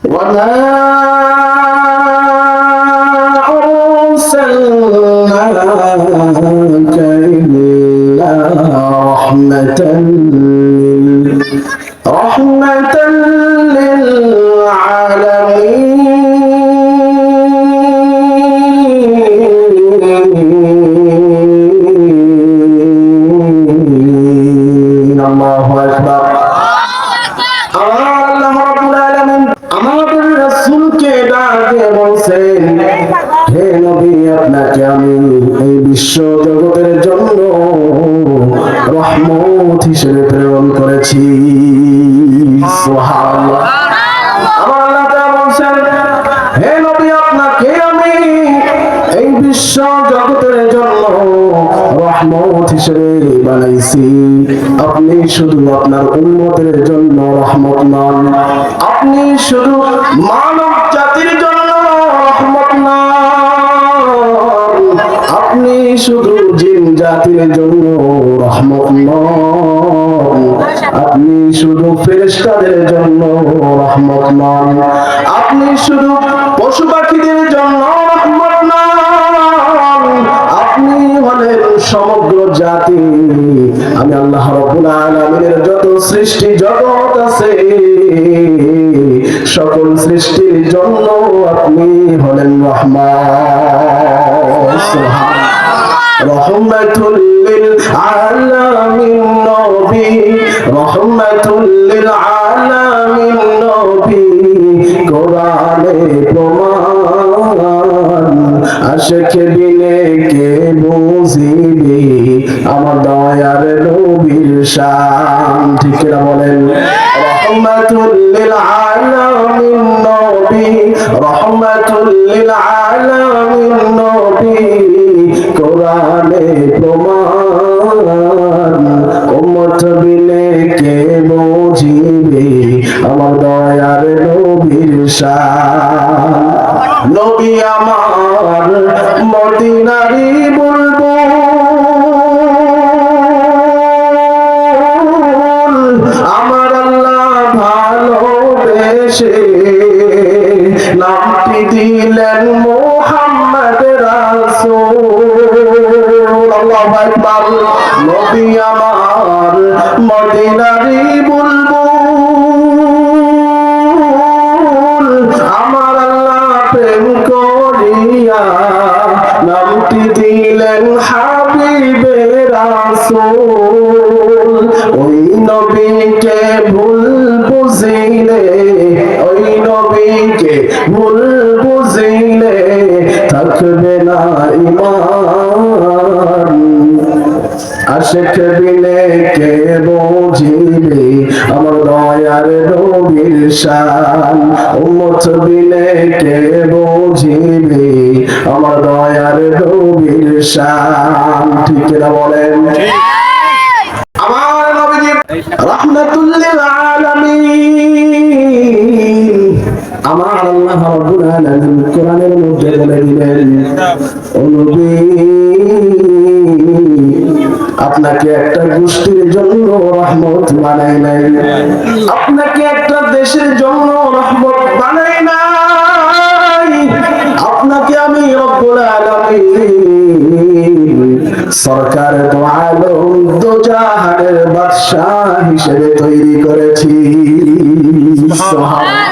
وما أرسلناك إلا رحمة للعالمين. الله أكبر. আল্লাহ রাব্বুল আলামিন আমাদের রাসূলকে ডাকে বলেন, হে নবী, আপনাকে আমি এই বিশ্ব জগতের জন্য রহমত হিসেবে প্রেরণ করেছি। সুবহানাল্লাহ। আমার আল্লাহ তাআলা বলেন, হে নবী, আপনাকে আমি এই বিশ্ব জগতের জন্য রহমত হিসেবে বানাইছি। আপনি শুধু আপনার উম্মতের জন্য রহমত নন, আপনি শুধু মানব জাতির জন্য রহমত নন, আপনি শুধু জিন জাতির জন্য রহমত নন, আপনি শুধু ফেরেশতাদের জন্য রহমত নন, আপনি শুধু পশু পাখিদের জন্য রহমত নন, আপনি হলেন সমগ্র জাতি। আমি আল্লাহ রাব্বুল আলামিনের যত সৃষ্টি জগৎ আছে সকল সৃষ্টির জন্য আপনি হলেন রহমান। রহমাতুল লিল আলামিন নবী, রহমাতুল লিল আলামিন নবী, কোরআনে প্রমাণ আশিক বিনে কে বুঝিবি আমার দয়ার নবীর শান। ঠিক কিনা বলেন? রহমাতুল লিল আলামিন নবী, রহমাতুল লিল আলামিন নবী, কোরআনে প্রমাণ উম্মত বিনে কে বুঝিবে আমার দয়ার নবীর শান। নবী আমার মদিনারি বুলবুল, আমার আল্লাহ ভালোবেসে নামটি দিলেন মুহাম্মদ রাসূল। আল্লাহু আকবার। নবী আমার মদিনারি বুলবুল, আমার আল্লাহ প্রেম করিয়া নামটি দিলেন হাবিবে রাসূল। ওই নবীকে ভুল বুঝিলে, ওই নবীকে ভুল বুঝিলে থাকবে না ঈমান। আশিক বিনে কে বুঝিবে আমার দয়ার নবীর শান, উম্মত বিনে কে বুঝিবে আমার দয়ার নবীর শান। ঠিক কিনা বলেন? আমার নবীজি রাহমাতুল লিল আলামিন। আমার আল্লাহ রাব্বুল আলামিন কোরআনের মধ্যে বলে দিলেন, ও নবী, আপনাকে একটা গোষ্ঠীর জন্য রহমত বানাই নাই, আপনাকে একটা দেশের জন্য রহমত বানাই নাই, আপনাকে আমি রব্বুল আলামিন সরকার দো আলম দো জাহানের বাদশা হিসেবে তৈরি করেছি। সুবহানাল্লাহ।